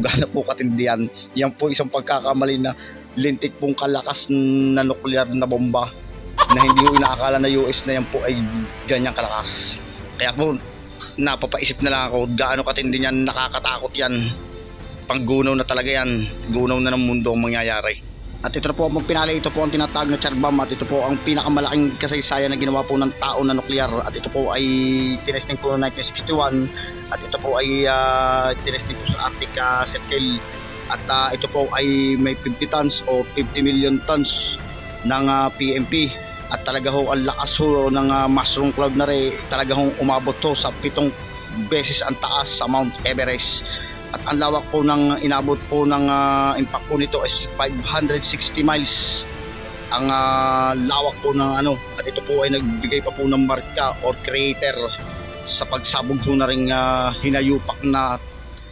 gaano po katindi yan. Yan po isang pagkakamali na lintik pong kalakas na nuclear na bomba na hindi ko inaakala na US na yan po ay ganyang kalakas. Kaya po napapaisip na lang ako gaano katindi yan, nakakatakot yan. Panggunaw na talaga yan, gunaw na ng mundo ang mangyayari. At ito na po ang pinali, ito po ang tinatawag na char bomb, at ito po ang pinakamalaking kasaysayan na ginawa po ng tao na nuklear. At ito po ay tinesting po noong 1961, at ito po ay tinesting po sa Arctic Circle. At ito po ay may 50 tons o 50 million tons ng PMP. At talaga ho ang lakas ho ng mushroom cloud na rin, talaga hong umabot ho sa 7 beses ang taas sa Mount Everest. At ang lawak po ng inabot po ng impact po nito is 560 miles ang lawak po ng ano. At ito po ay nagbigay pa po ng marka or crater sa pagsabog po na ring hinayupak na